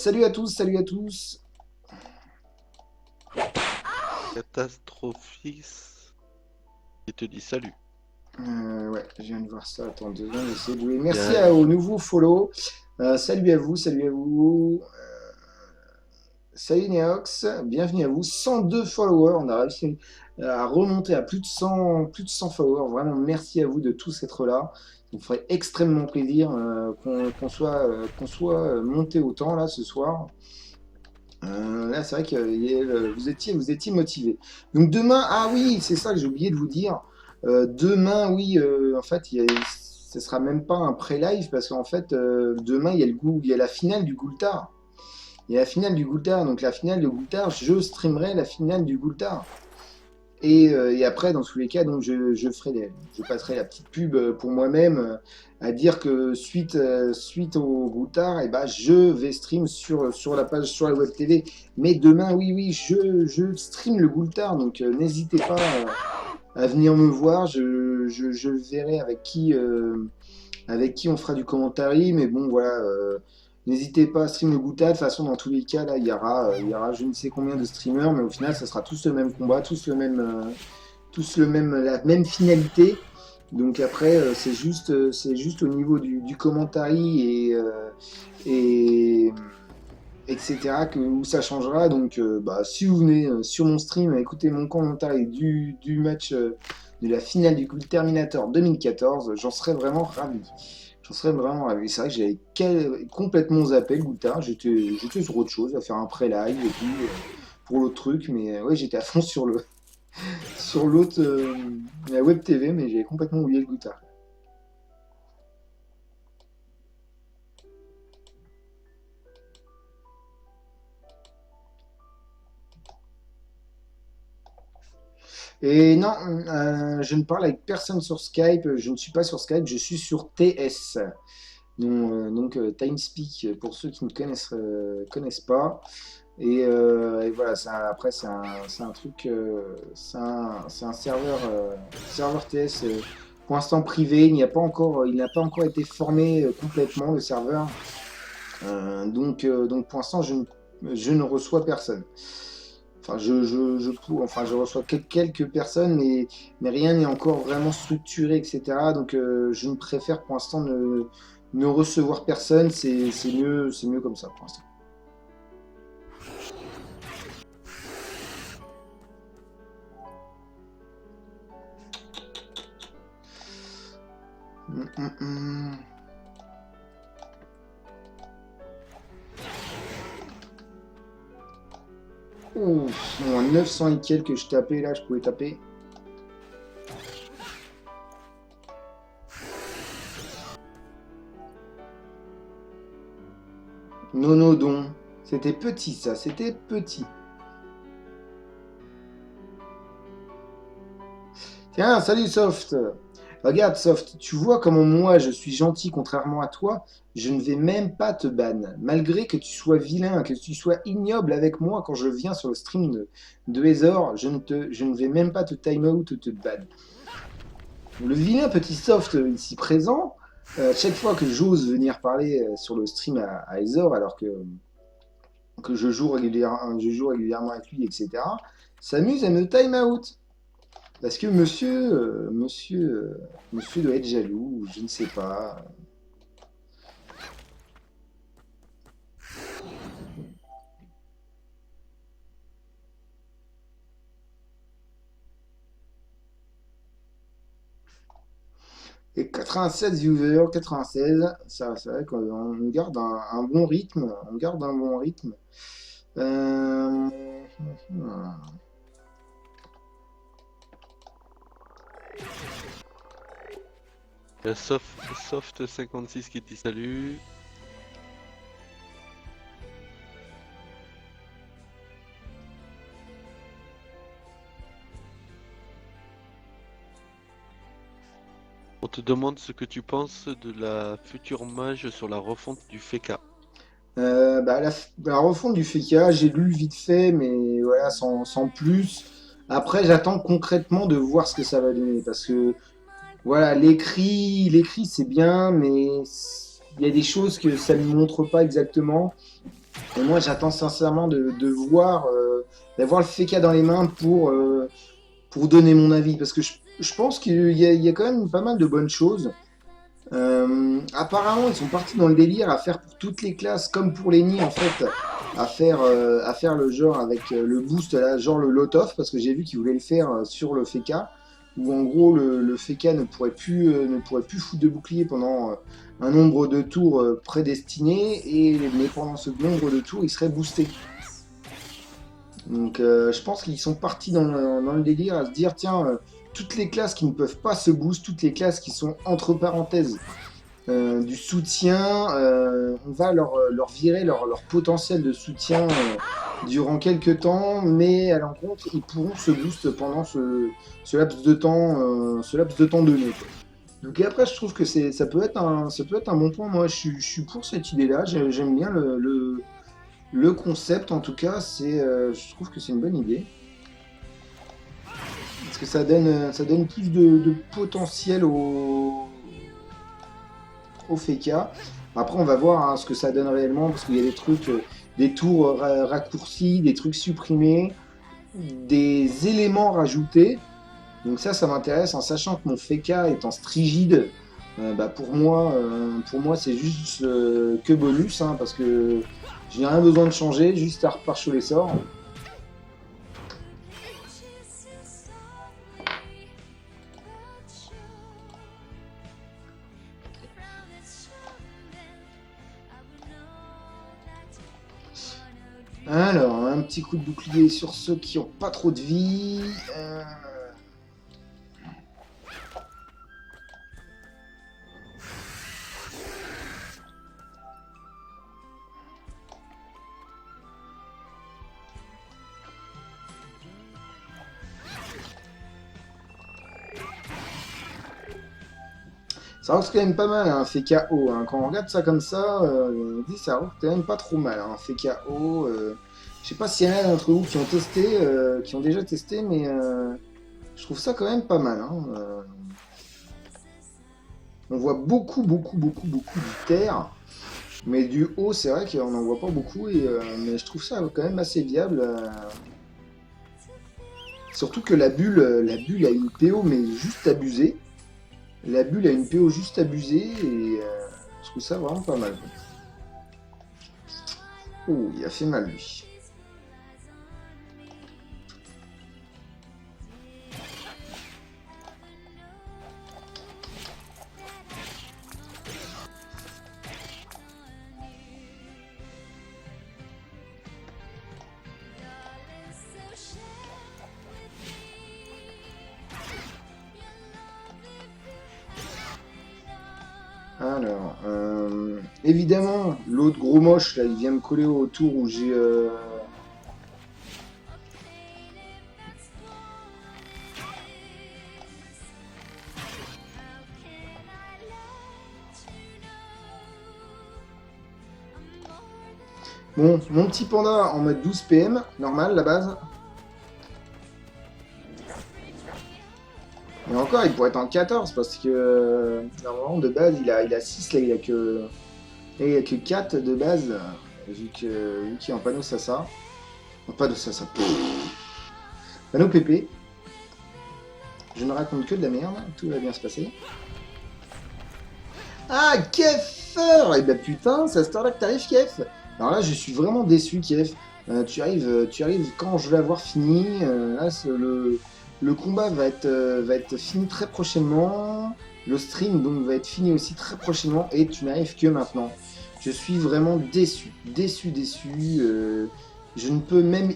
Salut à tous, salut à tous. Catastrophis qui te dit salut. Ouais, je viens de voir ça. Attends 2 secondes, j'essaie de louer. Il y Merci a- au nouveau follow. Salut à vous, salut à vous. Salut Neox, bienvenue à vous. 102 followers, on a réussi à remonter à plus de 100 followers. Vraiment, merci à vous de tous être là. Ça me ferait extrêmement plaisir qu'on soit monté autant là ce soir. Là, c'est vrai que vous étiez motivé. Donc demain, ah oui, c'est ça que j'ai oublié de vous dire. Demain, oui, en fait, ce sera même pas un pré-live parce qu'en fait, demain, il y a la finale du Goultard. Il y a la finale du Goultard. Donc la finale du Goultard, je streamerai la finale du Goultard. Et après, dans tous les cas, donc je passerai la petite pub pour moi-même à dire que suite au Goutard, ben, je vais stream sur la page, sur la web TV. Mais demain, oui, oui, je stream le Goultard, donc n'hésitez pas à venir me voir. Je verrai avec qui on fera du commentary. Mais bon, voilà. N'hésitez pas à stream le Gouta. De toute façon, dans tous les cas, là, il y aura je ne sais combien de streamers, mais au final, ça sera tous le même combat, la même finalité. Donc après, c'est juste au niveau du commentary et etc. Où ça changera. Donc, bah, si vous venez sur mon stream, écouter mon commentaire du match de la finale du Coup Terminator 2014, j'en serais vraiment ravi. J'en serais vraiment ravi. C'est vrai que j'avais complètement zappé le Goutard. J'étais sur autre chose, à faire un pré-live et tout, pour l'autre truc. Mais ouais, j'étais à fond sur l'autre, la web TV, mais j'avais complètement oublié le Goutard. Et non, je ne parle avec personne sur Skype. Je ne suis pas sur Skype, je suis sur TS. Donc, TimeSpeak, pour ceux qui ne connaissent pas. Et voilà, après, c'est un truc, c'est un serveur TS pour l'instant privé. Il n'a pas encore été formé complètement, le serveur. Donc pour l'instant, je ne reçois personne. Enfin, je reçois quelques personnes, mais rien n'est encore vraiment structuré, etc. Donc, je ne préfère pour l'instant ne recevoir personne. C'est mieux comme ça pour l'instant. Hum, hum, hum. Ouf, bon, 900 et quelques que je tapais là, je pouvais taper. Nonodon. C'était petit ça, c'était petit. Tiens, salut Soft. Regarde Soft, tu vois comment moi je suis gentil contrairement à toi, je ne vais même pas te ban. Malgré que tu sois vilain, que tu sois ignoble avec moi quand je viens sur le stream de Ezor, je ne vais même pas te time out ou te ban. Le vilain petit Soft ici présent, chaque fois que j'ose venir parler sur le stream à Ezor, alors que je joue régulièrement avec lui, etc., s'amuse à me time out. Parce que monsieur doit être jaloux, ou je ne sais pas. Et 96 viewers, 96, ça, c'est vrai qu'on garde un bon rythme. On garde un bon rythme. Euh, Il y a Soft56 qui te dit salut. On te demande ce que tu penses de la future mage sur la refonte du FK. bah, la refonte du FK, j'ai lu vite fait, mais voilà, sans plus. Après, j'attends concrètement de voir ce que ça va donner. Parce que voilà, l'écrit c'est bien, mais il y a des choses que ça ne montre pas exactement. Et moi, j'attends sincèrement de voir, d'avoir le FK dans les mains pour donner mon avis. Parce que je pense qu'il y a quand même pas mal de bonnes choses. Apparemment, ils sont partis dans le délire à faire pour toutes les classes, comme pour les nids, en fait, à faire le genre avec le boost, là, genre le lot off, parce que j'ai vu qu'ils voulaient le faire sur le FK, où en gros le FK ne pourrait plus foutre de bouclier pendant un nombre de tours prédestiné, mais pendant ce nombre de tours, il serait boosté. Donc je pense qu'ils sont partis dans le délire à se dire, tiens, toutes les classes qui ne peuvent pas se boost, toutes les classes qui sont entre parenthèses du soutien, on va leur virer leur potentiel de soutien durant quelques temps, mais à l'encontre, ils pourront se boost pendant ce laps de temps donné, quoi. Donc et après, je trouve que ça peut être un bon point. Moi, je suis pour cette idée-là. J'aime bien le concept, en tout cas. Je trouve que c'est une bonne idée. Parce que ça donne plus de potentiel au FK. Après, on va voir hein, ce que ça donne réellement, parce qu'il y a des trucs, des tours raccourcis, des trucs supprimés, des éléments rajoutés. Donc ça m'intéresse, en sachant que mon FK étant strigide, bah pour moi c'est juste que bonus, hein, parce que j'ai rien besoin de changer, juste à reparcher les sorts. Alors, un petit coup de bouclier sur ceux qui ont pas trop de vie. Ça reste quand même pas mal, hein, un fait KO. Hein. Quand on regarde ça comme ça, on dit ça reste quand même pas trop mal, hein, un fait KO. Je sais pas s'il y en a d'entre vous qui ont testé, qui ont déjà testé, mais je trouve ça quand même pas mal. Hein. On voit beaucoup du terre, mais du haut, c'est vrai qu'on n'en voit pas beaucoup, mais je trouve ça quand même assez viable. Surtout que la bulle a une PO, mais juste abusée. La bulle a une PO juste abusée, et je trouve ça vraiment pas mal. Oh, il a fait mal, lui. Alors, évidemment, l'autre gros moche, là, il vient me coller au tour où j'ai... Bon, mon petit panda en mode 12 PM, normal, la base. Et encore, il pourrait être en 14, parce que, normalement, de base, il a 6, là, il a que 4 de base, vu qu'il est en panneau Sasa. En panneau Sasa. Panneau PP. Je ne raconte que de la merde, tout va bien se passer. Ah, Keffer! Et bah putain, c'est à cette heure-là que t'arrives, Kef. Alors là, je suis vraiment déçu, Kef. Tu arrives quand je vais avoir fini. Là, le combat va être fini très prochainement. Le stream donc va être fini aussi très prochainement. Et tu n'arrives que maintenant. Je suis vraiment déçu. Déçu. Je ne peux même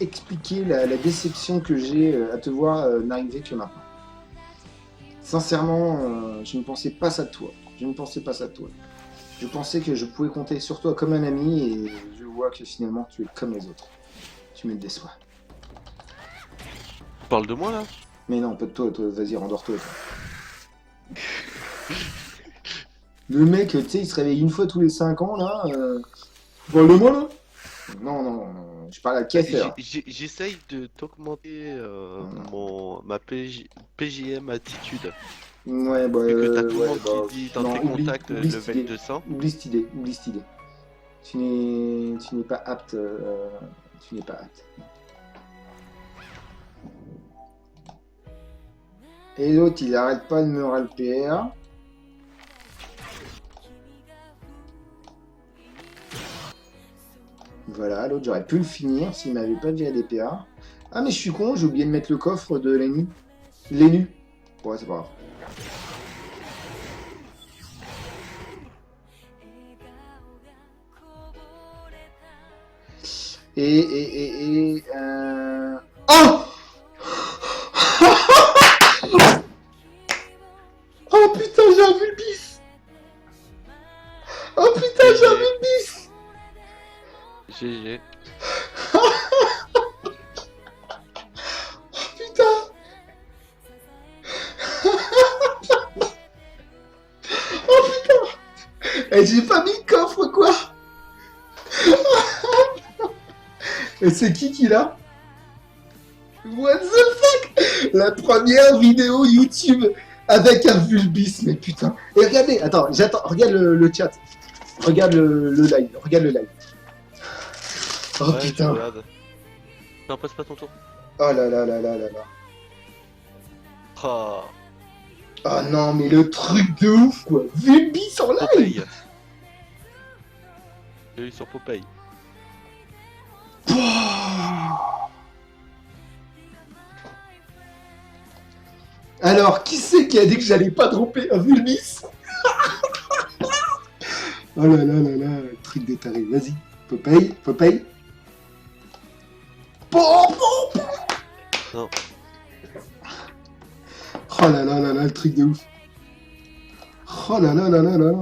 expliquer la déception que j'ai à te voir n'arriver que maintenant. Sincèrement, je ne pensais pas ça de toi. Je ne pensais pas ça de toi. Je pensais que je pouvais compter sur toi comme un ami et je vois que finalement tu es comme les autres. Tu me déçois. Tu parles de moi là? Mais non, pas de toi, vas-y, rendors-toi. Toi. Le mec, tu sais, il se réveille une fois tous les 5 ans là. Tu parles de moi là? Non, je parle à Keffer. J'essaye de t'augmenter PJM attitude. Ouais, Vu que t'as tout le ouais, monde qui dit dans non, tes contacts oublie level 200. Oublie cette idée. Tu n'es pas apte. Tu n'es pas apte. Et l'autre, il arrête pas de me râler. Voilà, l'autre, j'aurais pu le finir s'il m'avait pas déjà des PA. Ah, mais je suis con, j'ai oublié de mettre le coffre de Lenny. Lennu. Ouais, c'est pas grave. Oh Oh putain, j'ai un Vulpix. Oh putain, j'ai un Vulpix. GG. Putain. Oh putain. Et j'ai pas mis le coffre, quoi. Et c'est qui l'a? What the fuck? La première vidéo YouTube avec un Vulpix, mais putain. Et regardez, attends, regarde le chat. Regarde le live, regarde le live. Oh Ouais, putain. Non, passe pas ton tour. Oh là là là là là là. Oh, Oh non, mais le truc de ouf, quoi. Vulpix en live. Popeye. J'ai eu sur Popeye. Alors, qui c'est qui a dit que j'allais pas dropper un Vulpix? Oh là là là là, le truc des tarés. Vas-y, Popeye. Non. Oh là là là là, le truc de ouf. Oh là là là là là.